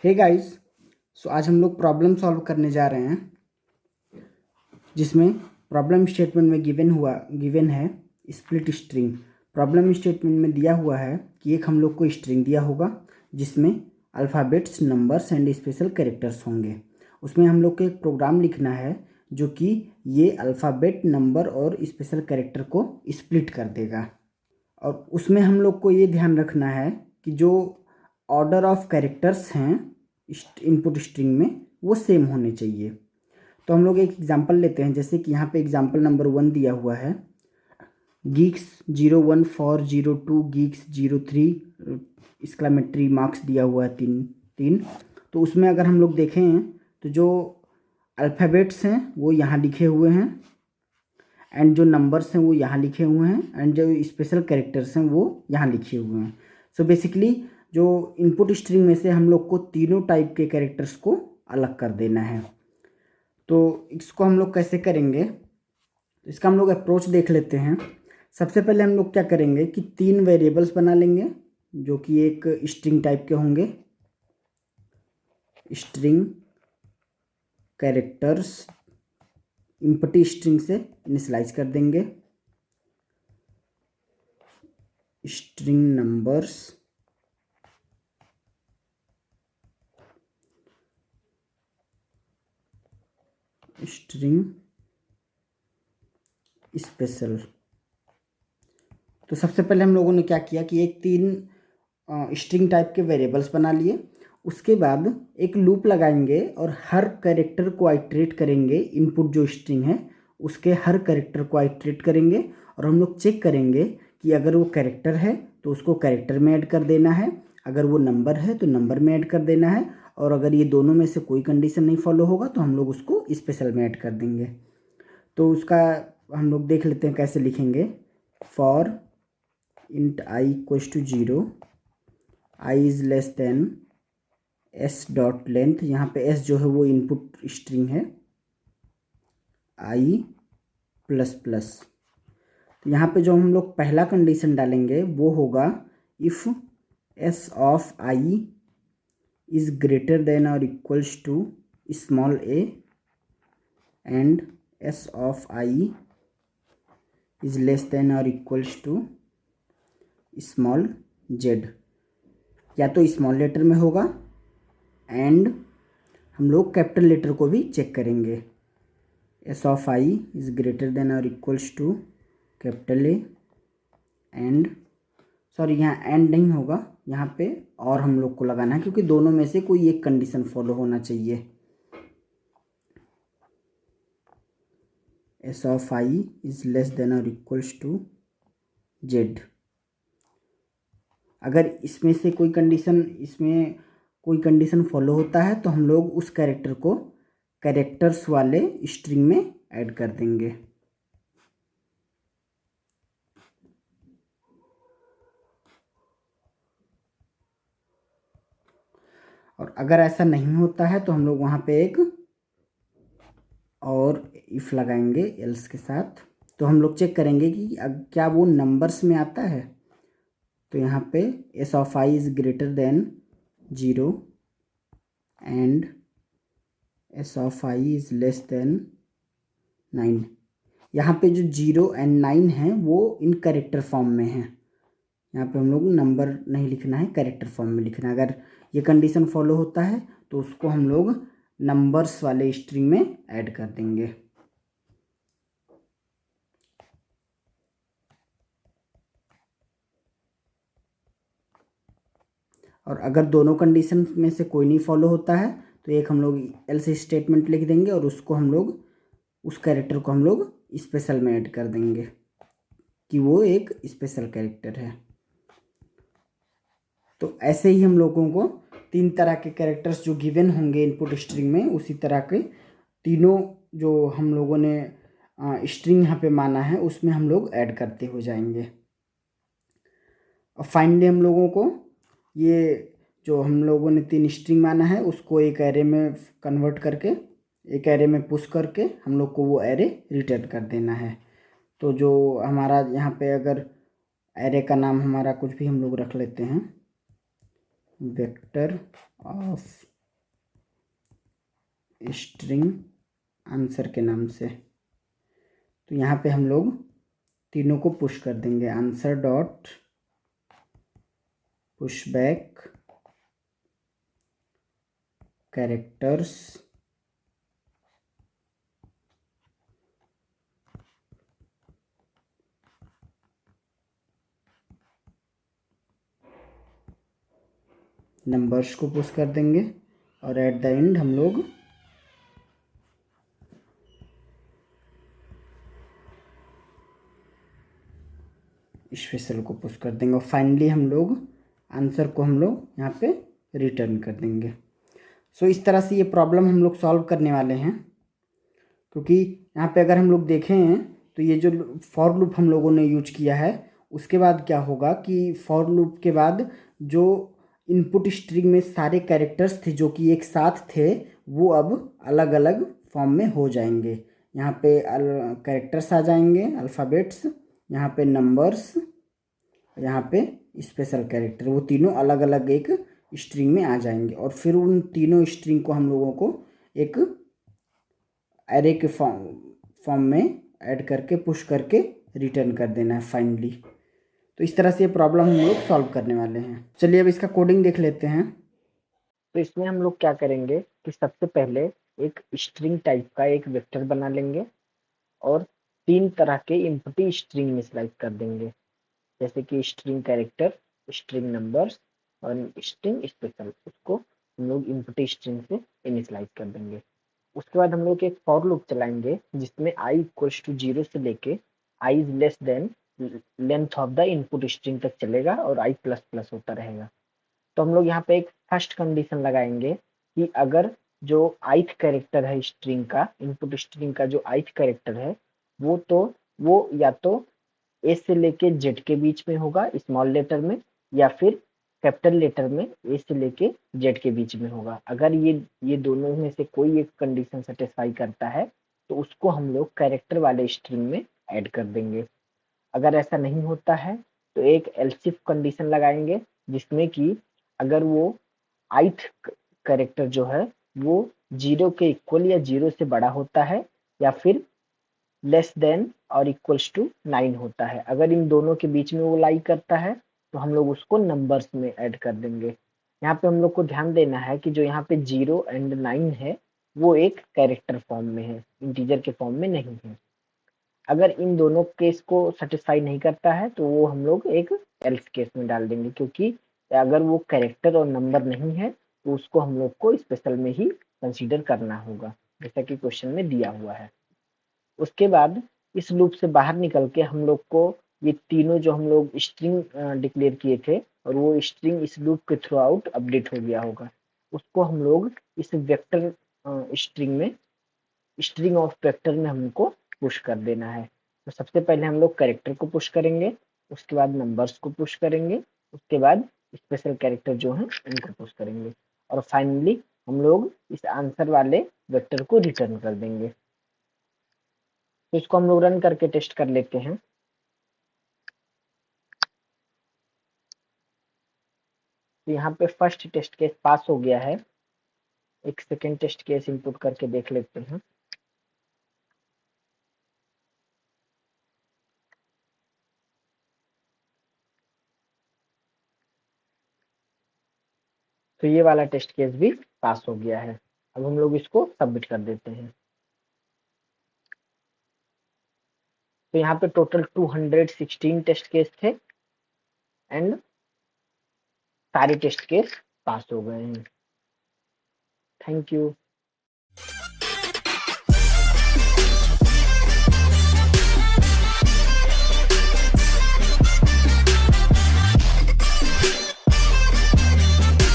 Hey guys, सो आज हम लोग प्रॉब्लम सॉल्व करने जा रहे हैं जिसमें प्रॉब्लम स्टेटमेंट में गिवन है स्प्लिट स्ट्रिंग। प्रॉब्लम स्टेटमेंट में दिया हुआ है कि एक हम लोग को स्ट्रिंग दिया होगा जिसमें alphabets, numbers and special characters होंगे। उसमें हम लोग को एक प्रोग्राम लिखना है जो कि ये अल्फ़ाबेट, नंबर और स्पेशल कैरेक्टर को स्प्लिट कर देगा। और उसमें हम लोग को ये ध्यान रखना है कि जो ऑर्डर ऑफ कैरेक्टर्स हैं इनपुट स्ट्रिंग में वो सेम होने चाहिए। तो हम लोग एक एग्जांपल लेते हैं, जैसे कि यहाँ पे एग्जांपल नंबर 1 दिया हुआ है, गीक्स 01402 गीक्स 03, एक्सक्लेमेटरी मार्क्स दिया हुआ है 3। तो उसमें अगर हम लोग देखें तो जो अल्फ़ाबेट्स हैं वो यहाँ लिखे हुए हैं एंड जो नंबर्स हैं वो यहाँ लिखे हुए हैं एंड जो स्पेशल कैरेक्टर्स हैं वो यहाँ लिखे हुए हैं। सो बेसिकली जो इनपुट स्ट्रिंग में से हम लोग को तीनों टाइप के कैरेक्टर्स को अलग कर देना है। तो इसको हम लोग कैसे करेंगे, इसका हम लोग अप्रोच देख लेते हैं। सबसे पहले हम लोग क्या करेंगे कि 3 वेरिएबल्स बना लेंगे जो कि एक स्ट्रिंग टाइप के होंगे। स्ट्रिंग कैरेक्टर्स इम्पटी स्ट्रिंग से इनिशियलाइज कर देंगे। String numbers string special. तो सबसे पहले हम लोगों ने क्या किया कि एक 3 स्ट्रिंग टाइप के वेरिएबल्स बना लिए। उसके बाद एक लूप लगाएंगे और हर कैरेक्टर को आइटरेट करेंगे। इनपुट जो स्ट्रिंग है उसके हर कैरेक्टर को आइटरेट करेंगे और हम लोग चेक करेंगे कि अगर वो कैरेक्टर है तो उसको कैरेक्टर में ऐड कर देना है, अगर वो नंबर है तो नंबर में ऐड कर देना है, और अगर ये दोनों में से कोई कंडीशन नहीं फॉलो होगा तो हम लोग उसको स्पेशल में ऐड कर देंगे। तो उसका हम लोग देख लेते हैं कैसे लिखेंगे। For int i equals to 0, i is less than s dot length. यहाँ पे s जो है वो इनपुट स्ट्रिंग है, i प्लस प्लस। तो यहाँ पे जो हम लोग पहला कंडीशन डालेंगे वो होगा if s of i is greater than और equals to small a and s of i is less than और इक्वल्स टू स्मॉल z। या तो स्मॉल लेटर में होगा एंड हम लोग कैपिटल लेटर को भी चेक करेंगे। s of i is greater than और equals to capital A and, sorry यहाँ एंड नहीं होगा, यहाँ पे और हम लोग को लगाना है क्योंकि दोनों में से कोई एक कंडीशन फॉलो होना चाहिए। s of i is less than और इक्वल्स टू z। अगर इसमें कोई कंडीशन फॉलो होता है तो हम लोग उस कैरेक्टर को कैरेक्टर्स वाले स्ट्रिंग में ऐड कर देंगे। और अगर ऐसा नहीं होता है तो हम लोग वहाँ पे एक और इफ़ लगाएंगे एल्स के साथ। तो हम लोग चेक करेंगे कि क्या वो नंबर्स में आता है। तो यहाँ पे s of i is greater then 0 and s of i is less then 9। यहाँ पे जो 0 एंड 9 है वो इन कैरेक्टर फॉर्म में है। यहाँ पे हम लोग नंबर नहीं लिखना है, कैरेक्टर फॉर्म में लिखना है। अगर ये कंडीशन फॉलो होता है तो उसको हम लोग नंबर्स वाले स्ट्रिंग में ऐड कर देंगे। और अगर दोनों कंडीशन में से कोई नहीं फॉलो होता है तो एक हम लोग एल्स स्टेटमेंट लिख देंगे और उसको हम लोग उस कैरेक्टर को हम लोग स्पेशल में ऐड कर देंगे कि वो एक स्पेशल कैरेक्टर है। तो ऐसे ही हम लोगों को 3 तरह के कैरेक्टर्स जो गिवन होंगे इनपुट स्ट्रिंग में, उसी तरह के तीनों जो हम लोगों ने स्ट्रिंग यहाँ पे माना है उसमें हम लोग ऐड करते हो जाएंगे। और फाइनली हम लोगों को ये जो हम लोगों ने 3 स्ट्रिंग माना है उसको एक एरे में कन्वर्ट करके, एक एरे में पुश करके हम लोग को वो एरे रिटर्न कर देना है। तो जो हमारा यहाँ पे अगर एरे का नाम हमारा कुछ भी हम लोग रख लेते हैं, वेक्टर ऑफ स्ट्रिंग आंसर के नाम से। तो यहाँ पे हम लोग तीनों को पुश कर देंगे, answer dot push back characters numbers को पुश कर देंगे और एट द एंड हम लोग स्पेशल को पुश कर देंगे और फाइनली हम लोग आंसर को हम लोग यहाँ पे रिटर्न कर देंगे। सो इस तरह से ये प्रॉब्लम हम लोग सॉल्व करने वाले हैं, क्योंकि यहाँ पे अगर हम लोग देखें तो ये जो फॉर लूप हम लोगों ने यूज किया है, उसके बाद क्या होगा कि फॉर लूप के बाद जो इनपुट स्ट्रिंग में सारे कैरेक्टर्स थे जो कि एक साथ थे, वो अब अलग अलग फॉर्म में हो जाएंगे। यहाँ पे कैरेक्टर्स आ जाएंगे, अल्फ़ाबेट्स, यहाँ पे नंबर्स, यहाँ पे स्पेशल कैरेक्टर, वो तीनों अलग अलग एक स्ट्रिंग में आ जाएंगे और फिर उन तीनों स्ट्रिंग को हम लोगों को एक एरे के फॉर्म में ऐड करके पुश करके रिटर्न कर देना है फाइनली। तो इस तरह से ये प्रॉब्लम हम लोग सॉल्व करने वाले हैं। चलिए अब इसका कोडिंग देख लेते हैं। तो इसमें हम लोग क्या करेंगे कि सबसे पहले एक स्ट्रिंग टाइप का एक वेक्टर बना लेंगे और 3 तरह के इनपुट स्ट्रिंग इनिशियलाइज कर देंगे, जैसे कि स्ट्रिंग कैरेक्टर, स्ट्रिंग नंबर्स और स्ट्रिंग स्पेशल। उसको हम लोग इनपुट स्ट्रिंग से इनिशियलाइज कर देंगे। उसके बाद हम लोग एक फॉर लूप चलाएंगे जिसमें i इक्वल्स टू 0 से लेके i is less than length of the input string तक चलेगा और i प्लस प्लस होता रहेगा। तो हम लोग यहाँ पे एक फर्स्ट कंडीशन लगाएंगे कि अगर जो ith कैरेक्टर है स्ट्रिंग का, इनपुट स्ट्रिंग का जो ith कैरेक्टर है, वो या तो ए से लेके जेड के बीच में होगा स्मॉल लेटर में, या फिर कैपिटल लेटर में ए से लेके जेड के बीच में होगा। अगर ये दोनों में से कोई एक कंडीशन सेटिस्फाई करता है तो उसको हम लोग कैरेक्टर वाले स्ट्रिंग में ऐड कर देंगे। अगर ऐसा नहीं होता है तो एक एल्स इफ कंडीशन लगाएंगे जिसमें कि अगर वो ith कैरेक्टर जो है वो 0 के इक्वल या 0 से बड़ा होता है या फिर लेस देन और इक्वल्स टू 9 होता है। अगर इन दोनों के बीच में वो लाई करता है तो हम लोग उसको नंबर्स में ऐड कर देंगे। यहाँ पे हम लोग को ध्यान देना है कि जो यहाँ पे 0 एंड 9 है वो एक कैरेक्टर फॉर्म में है, इंटीजर के फॉर्म में नहीं है। अगर इन दोनों केस को सेटिस्फाई नहीं करता है तो वो हम लोग एक एल्स केस में डाल देंगे, क्योंकि अगर वो कैरेक्टर और नंबर नहीं है तो उसको हम लोग को स्पेशल में ही कंसीडर करना होगा, जैसा कि क्वेश्चन में दिया हुआ है। उसके बाद इस लूप से बाहर निकल के हम लोग को ये तीनों जो हम लोग स्ट्रिंग डिक्लेयर किए थे और वो स्ट्रिंग इस लूप के थ्रू आउट अपडेट हो गया होगा, उसको हम लोग इस वेक्टर स्ट्रिंग में, स्ट्रिंग ऑफ वेक्टर में हमको पुश कर देना है। तो सबसे पहले हम लोग कैरेक्टर को पुश करेंगे, उसके बाद नंबर्स को पुश करेंगे, उसके बाद स्पेशल कैरेक्टर जो है उनको पुश करेंगे और फाइनली हम लोग इस आंसर वाले वेक्टर को रिटर्न कर देंगे। तो इसको हम लोग रन करके टेस्ट कर लेते हैं। तो यहाँ पे फर्स्ट टेस्ट केस पास हो गया है। एक सेकेंड टेस्ट केस इनपुट करके देख लेते हैं। तो ये वाला टेस्ट केस भी पास हो गया है। अब हम लोग इसको सबमिट कर देते हैं। तो यहाँ पे टोटल 216 टेस्ट केस थे एंड सारे टेस्ट केस पास हो गए हैं। Thank you.